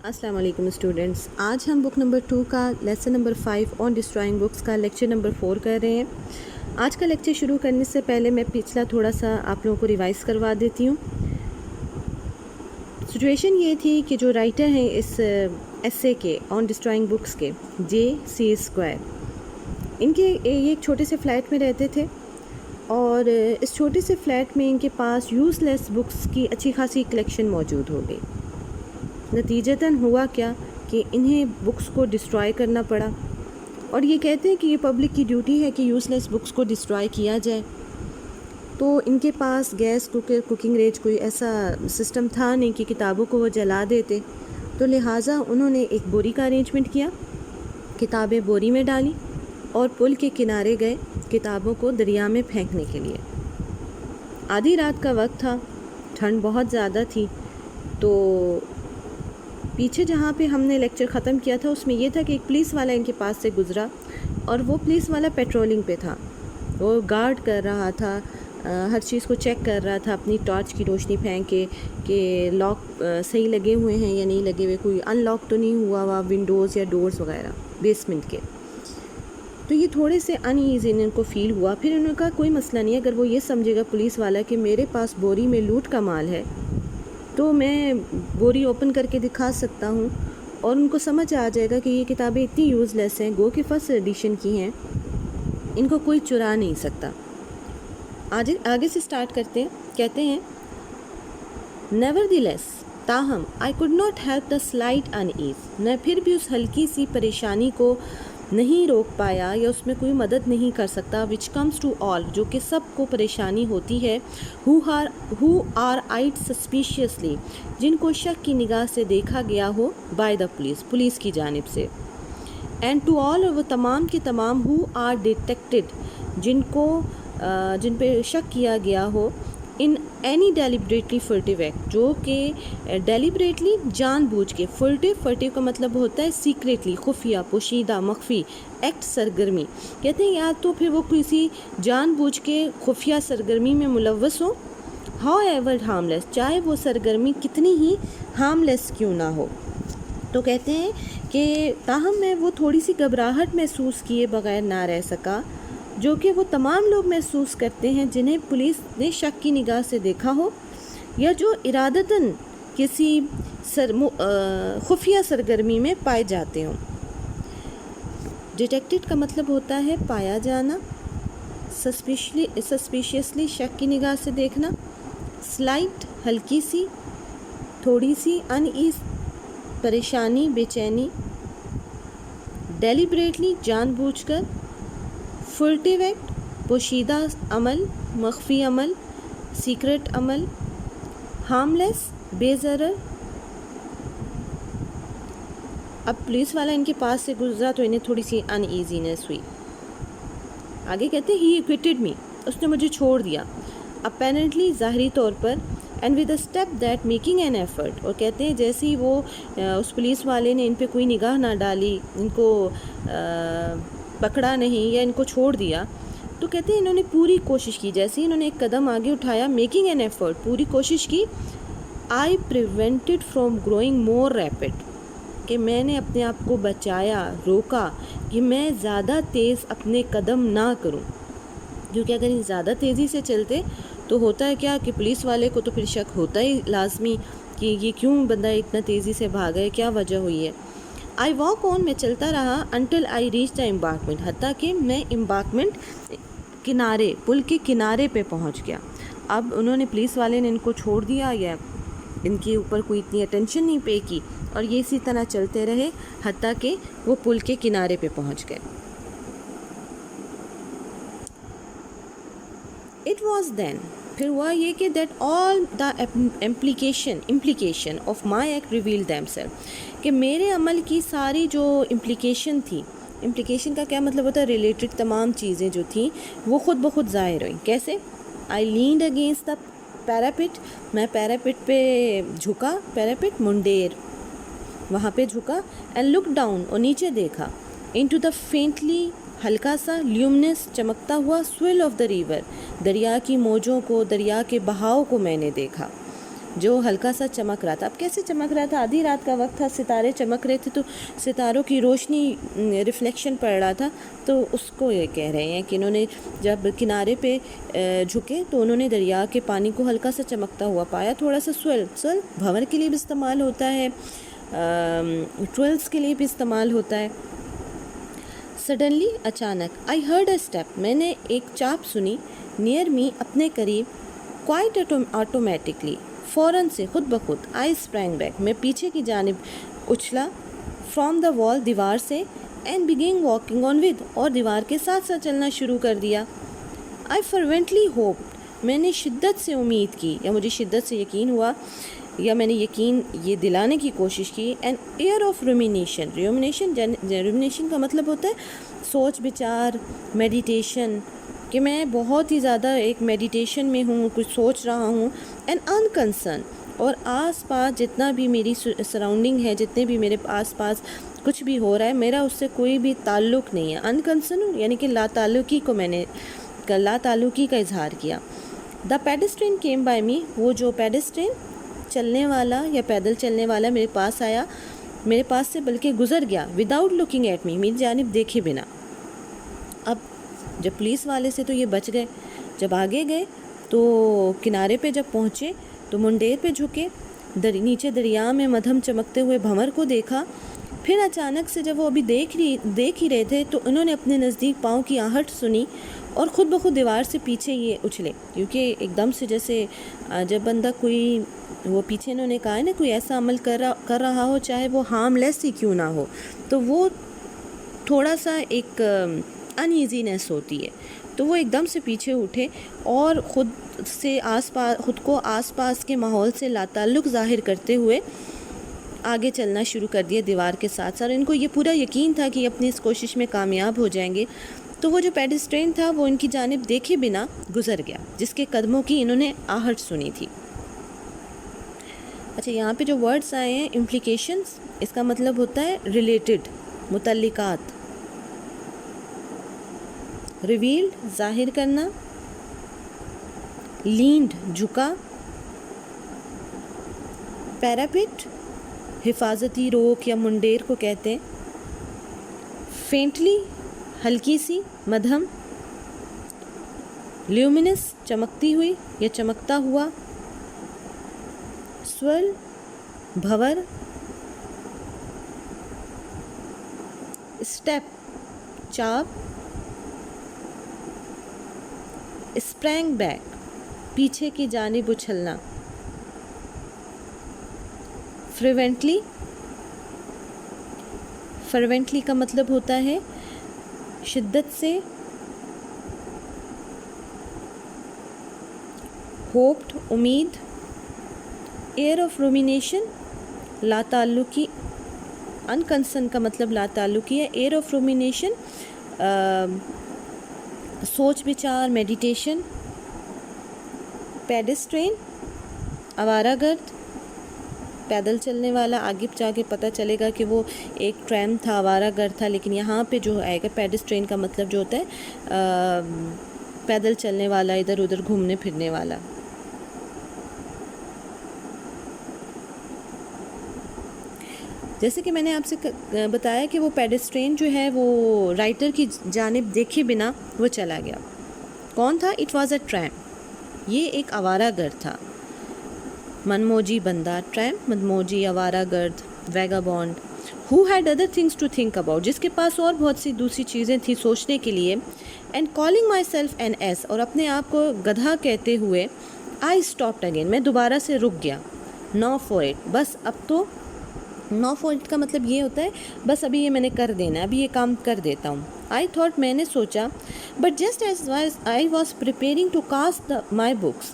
السلام علیکم اسٹوڈنٹس، آج ہم بک نمبر 2 کا لیسن نمبر 5 آن ڈسٹرائنگ بکس کا لیکچر نمبر 4 کر رہے ہیں۔ آج کا لیکچر شروع کرنے سے پہلے میں پچھلا تھوڑا سا آپ لوگوں کو ریوائز کروا دیتی ہوں۔ سچویشن یہ تھی کہ جو رائٹر ہیں اس ایسے کے آن ڈسٹرائنگ بکس کے J.C. اسکوائر، ان کے یہ ایک چھوٹے سے فلیٹ میں رہتے تھے اور اس چھوٹے سے فلیٹ میں ان کے پاس یوز لیس بکس کی اچھی خاصی کلیکشن موجود ہو گئی۔ نتیجتاً ہوا کیا کہ انہیں بکس کو ڈسٹرائے کرنا پڑا، اور یہ کہتے ہیں کہ یہ پبلک کی ڈیوٹی ہے کہ یوز لیس بکس کو ڈسٹرائے کیا جائے۔ تو ان کے پاس گیس کوکر کوکنگ رینج کوئی ایسا سسٹم تھا نہیں کہ کتابوں کو وہ جلا دیتے، تو لہٰذا انہوں نے ایک بوری کا ارینجمنٹ کیا، کتابیں بوری میں ڈالی اور پل کے کنارے گئے کتابوں کو دریا میں پھینکنے کے لیے۔ آدھی رات کا وقت تھا، ٹھنڈ بہت زیادہ تھی، تو پیچھے جہاں پہ ہم نے لیکچر ختم کیا تھا اس میں یہ تھا کہ ایک پولیس والا ان کے پاس سے گزرا، اور وہ پولیس والا پیٹرولنگ پہ تھا، وہ گارڈ کر رہا تھا، ہر چیز کو چیک کر رہا تھا اپنی ٹارچ کی روشنی پھینک کے کہ لاک صحیح لگے ہوئے ہیں یا نہیں لگے ہوئے، کوئی ان لاک تو نہیں ہوا ہوا ونڈوز یا ڈورز وغیرہ بیسمنٹ کے۔ تو یہ تھوڑے سے ان ایزی ان کو فیل ہوا۔ پھر انہوں نے کہا کوئی مسئلہ نہیں، اگر وہ یہ سمجھے گا پولیس والا کہ میرے پاس بوری میں لوٹ کا مال ہے تو میں بوری اوپن کر کے دکھا سکتا ہوں، اور ان کو سمجھ آ جائے گا کہ یہ کتابیں اتنی یوز لیس ہیں، گو کہ فرسٹ ایڈیشن کی ہیں، ان کو کوئی چرا نہیں سکتا۔ آگے سے سٹارٹ کرتے ہیں، کہتے ہیں نیوردیلیس، تاہم I could not help the slight in as, میں پھر بھی اس ہلکی سی پریشانی کو نہیں روک پایا یا اس میں کوئی مدد نہیں کر سکتا، وچ کمز ٹو آل، جو کہ سب کو پریشانی ہوتی ہے، who are eyed suspiciously، جن کو شک کی نگاہ سے دیکھا گیا ہو، by the police، پولیس کی جانب سے، and to all، اور وہ تمام کے تمام who are detected، جن پہ شک کیا گیا ہو، in any deliberately furtive act، جو کہ ڈیلیبریٹلی جان بوجھ کے، furtive کا مطلب ہوتا ہے سیکریٹلی، خفیہ، پوشیدہ، مخفی، ایکٹ سرگرمی، کہتے ہیں یا تو پھر وہ کسی جان بوجھ کے خفیہ سرگرمی میں ملوث ہو، however harmless، چاہے وہ سرگرمی کتنی ہی harmless کیوں نہ ہو۔ تو کہتے ہیں کہ تاہم میں وہ تھوڑی سی گھبراہٹ محسوس کیے بغیر نہ رہ سکا، جو کہ وہ تمام لوگ محسوس کرتے ہیں جنہیں پولیس نے شک کی نگاہ سے دیکھا ہو یا جو ارادتاً کسی خفیہ سرگرمی میں پائے جاتے ہوں۔ ڈیٹیکٹڈ کا مطلب ہوتا ہے پایا جانا، سسپیشیسلی شک کی نگاہ سے دیکھنا، سلائٹ ہلکی سی، تھوڑی سی، ان ایز پریشانی، بے چینی، ڈیلیبریٹلی جان بوجھ کر، فورٹیو ایکٹ پوشیدہ عمل، مخفی عمل، سیکرٹ عمل، ہارملیس بے ضرر۔ اب پولیس والا ان کے پاس سے گزرا تو انہیں تھوڑی سی ان ایزینس ہوئی۔ آگے کہتے ہیں ہی ایکویٹڈ می، اس نے مجھے چھوڑ دیا، اپیرنٹلی ظاہری طور پر، and with a step that making an effort, اور کہتے ہیں جیسے ہی وہ اس پولیس والے نے ان پہ کوئی نگاہ نہ ڈالی، ان کو پکڑا نہیں یا ان کو چھوڑ دیا، تو کہتے ہیں انہوں نے پوری کوشش کی، جیسے ہی انہوں نے ایک قدم آگے اٹھایا، میکنگ این ایفرٹ، پوری کوشش کی، آئی پریونٹڈ فرام گروئنگ مور ریپڈ، کہ میں نے اپنے آپ کو بچایا، روکا کہ میں زیادہ تیز اپنے قدم نہ کروں، کیونکہ اگر یہ زیادہ تیزی سے چلتے تو ہوتا ہے کیا کہ پولیس والے کو تو پھر شک ہوتا ہی لازمی کہ یہ کیوں بندہ اتنا تیزی سے بھاگا ہے، کیا وجہ ہوئی ہے۔ آئی واک آن، میں چلتا رہا، انٹل آئی ریچ دا امبارکمنٹ، حتیٰ کہ میں امبارکمنٹ کنارے، پل کے کنارے پہ پہنچ گیا۔ اب انہوں نے پولیس والے نے ان کو چھوڑ دیا یا ان کے اوپر کوئی اتنی اٹینشن نہیں پے کی، اور یہ اسی طرح چلتے رہے حتیٰ کہ وہ پل کے کنارے پہ پہنچ گئے۔ اٹ واز دین، پھر ہوا یہ کہ that all the implication of my act reveal them self, کہ میرے عمل کی ساری جو امپلیکیشن تھی، امپلیکیشن کا کیا مطلب ہوتا ہے، ریلیٹڈ تمام چیزیں جو تھیں وہ خود بخود ظاہر ہوئیں۔ کیسے؟ آئی لینڈ اگینسٹ دا پیراپٹ، میں پیراپٹ پہ جھکا، پیراپٹ منڈیر، وہاں پہ جھکا، اینڈ لک ڈاؤن، اور نیچے دیکھا، انٹو دا فینٹلی، ہلکا سا، لیومنس، چمکتا ہوا، سویل آف دا ریور، دریا کی موجوں کو، دریا کے بہاؤ کو میں نے دیکھا، جو ہلکا سا چمک رہا تھا. اب کیسے چمک رہا تھا؟ آدھی رات کا وقت تھا, ستارے چمک رہے تھے, تو ستاروں کی روشنی ریفلیکشن پڑ رہا تھا. تو اس کو یہ کہہ رہے ہیں کہ انہوں نے جب کنارے پہ جھکے تو انہوں نے دریا کے پانی کو ہلکا سا چمکتا ہوا پایا. تھوڑا سا سویل بھنور کے لیے بھی استعمال ہوتا ہے, ٹویلس کے لیے بھی استعمال ہوتا ہے. سڈنلی اچانک, آئی ہرڈ اے اسٹیپ, میں نے ایک چاپ سنی, نیئر می, اپنے قریب, کوائٹ آٹومیٹکلی, فوراً سے, خود بخود, آئی اسپرینگ بیک, میں پیچھے کی جانب اچھلا, فرام دا وال, دیوار سے, and begin walking on with, اور دیوار کے ساتھ ساتھ چلنا شروع کر دیا. آئی فروینٹلی ہوپ, میں نے شدت سے امید کی, یا مجھے شدت سے یقین ہوا, یا میں نے یقین یہ دلانے کی کوشش کی. این ایئر آف رومینیشن, رومینیشن کا مطلب ہوتا ہے سوچ بچار, میڈیٹیشن, کہ میں بہت ہی زیادہ ایک میڈیٹیشن میں ہوں, کچھ سوچ رہا ہوں. اینڈ انکنسرن, اور آس پاس جتنا بھی میری سراؤنڈنگ ہے, جتنے بھی میرے آس پاس کچھ بھی ہو رہا ہے, میرا اس سے کوئی بھی تعلق نہیں ہے. انکنسرن یعنی کہ لا تعلقی کو میں نے لا تعلقی کا اظہار کیا. دا پیڈسٹرین کیم بائی می, وہ جو پیڈسٹرین چلنے والا یا پیدل چلنے والا میرے پاس آیا, میرے پاس سے بلکہ گزر گیا, وداؤٹ لکنگ ایٹ می, میری جانب دیکھے بنا. اب جب پولیس والے سے تو یہ بچ گئے, جب آگے گئے تو کنارے پہ جب پہنچے تو منڈیر پہ جھکے, نیچے دریا میں مدھم چمکتے ہوئے بھنور کو دیکھا. پھر اچانک سے جب وہ ابھی دیکھ ہی رہے تھے تو انہوں نے اپنے نزدیک پاؤں کی آہٹ سنی اور خود بخود دیوار سے پیچھے یہ اچھلے, کیونکہ ایک دم سے جیسے جب بندہ کوئی, وہ پیچھے انہوں نے کہا ہے نا, کوئی ایسا عمل کر رہا ہو چاہے وہ ہارم لیس ہی کیوں نہ ہو, تو وہ تھوڑا سا ایک انایزینس ہوتی ہے. تو وہ ایک دم سے پیچھے اٹھے اور خود کو آس پاس کے ماحول سے لا تعلق ظاہر کرتے ہوئے آگے چلنا شروع کر دیا دیوار کے ساتھ ساتھ. ان کو یہ پورا یقین تھا کہ اپنی اس کوشش میں کامیاب ہو جائیں گے. تو وہ جو پیڈسٹرین تھا وہ ان کی جانب دیکھے بنا گزر گیا, جس کے قدموں کی انہوں نے آہٹ سنی تھی. اچھا, یہاں پہ جو ورڈز آئے ہیں امپلیکیشنز, اس کا مطلب ہوتا ہے ریلیٹڈ, متعلقات. ریویلڈ, ظاہر کرنا. لینڈ, جھکا. پیراپٹ, حفاظتی روک یا منڈیر کو کہتے ہیں. فینٹلی, ہلکی سی, مدھم. لیومینس, چمکتی ہوئی یا چمکتا ہوا. سویل, بھنور. اسٹیپ, چاپ. اسپرینگ بیک, پیچھے کی جانب اچھلنا. فرونٹلی کا مطلب ہوتا ہے شدت سے. ہوپڈ, امید. ایئر آف رومینیشن, لا تعلقی. انکنسرن کا مطلب لا تعلقی ہے. ایئر آف رومینیشن, سوچ بچار, میڈیٹیشن. پیڈسٹرین, آوارہ گرد, پیدل چلنے والا. آگے جا کے پتہ چلے گا کہ وہ ایک ٹریم تھا, آوارہ گرد تھا, لیکن یہاں پہ جو آئے گا پیڈسٹرین کا مطلب جو ہوتا ہے پیدل چلنے والا, ادھر ادھر گھومنے پھرنے والا. جیسے کہ میں نے آپ سے بتایا کہ وہ پیڈسٹرین جو ہے وہ رائٹر کی جانب دیکھے بنا وہ چلا گیا. کون تھا؟ اٹ واز اے ٹریم, یہ ایک آوارہ گرد تھا. منموجی بندہ, ٹریم مدموجی, آوارہ گرد, vagabond. Who had other things to think about, جس کے پاس اور بہت سی دوسری چیزیں تھیں سوچنے کے لیے. And calling myself N S, اور اپنے آپ کو گدھا کہتے ہوئے. آئی اسٹاپڈ اگین, میں دوبارہ سے رک گیا. نو فور اٹ, بس اب تو. نو فور اٹ کا مطلب یہ ہوتا ہے بس ابھی یہ میں نے کر دینا ہے, ابھی یہ کام کر دیتا ہوں. آئی تھاٹ, میں نے سوچا. But just as I was preparing to cast my books,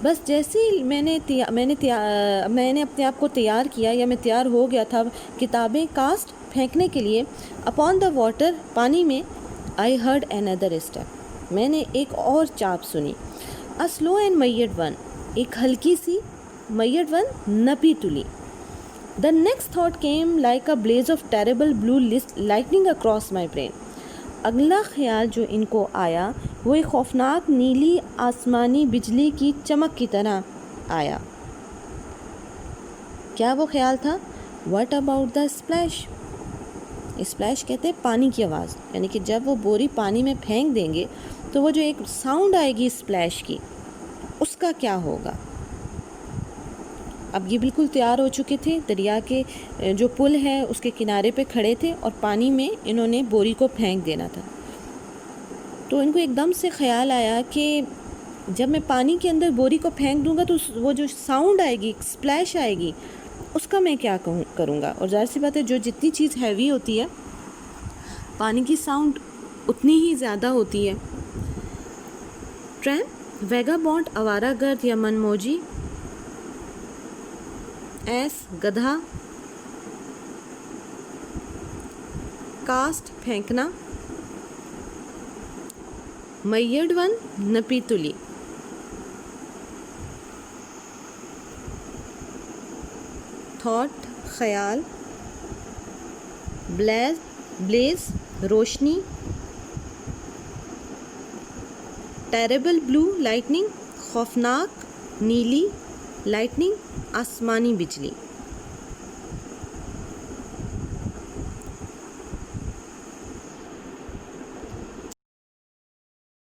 بس جیسے ہی میں نے اپنے آپ کو تیار کیا یا میں تیار ہو گیا تھا کتابیں کاسٹ پھینکنے کے لیے. اپون دا واٹر, پانی میں. I heard another step, میں نے ایک اور چاپ سنی. A slow and made one, ایک ہلکی سی. میڈ ون, نپی تلی. The next thought came like a blaze of terrible blue lightning across my brain. اگلا خیال جو ان کو آیا وہ ایک خوفناک نیلی آسمانی بجلی کی چمک کی طرح آیا. کیا وہ خیال تھا؟ What about the splash? Splash کہتے ہیں پانی کی آواز، یعنی کہ جب وہ بوری پانی میں پھینک دیں گے تو وہ جو ایک ساؤنڈ آئے گی اسپلیش کی، اس کا کیا ہوگا؟ اب یہ بالکل تیار ہو چکے تھے، دریا کے جو پل ہے اس کے کنارے پہ کھڑے تھے اور پانی میں انہوں نے بوری کو پھینک دینا تھا۔ تو ان کو ایک دم سے خیال آیا کہ جب میں پانی کے اندر بوری کو پھینک دوں گا تو وہ جو ساؤنڈ آئے گی، اسپلیش آئے گی، اس کا میں کیا کروں گا؟ اور ظاہر سی بات ہے جو جتنی چیز ہیوی ہوتی ہے پانی کی ساؤنڈ اتنی ہی زیادہ ہوتی ہے۔ ٹرامپ، ویگا بونڈ آوارہ گرد یا من موجی، ایس گدھا، کاسٹ پھینکنا، میڈ ون نپیتلی۔ تھاٹ خیال، بلیز روشنی، ٹیریبل بلو لائٹننگ، خوفناک نیلی لائٹننگ، آسمانی بجلی۔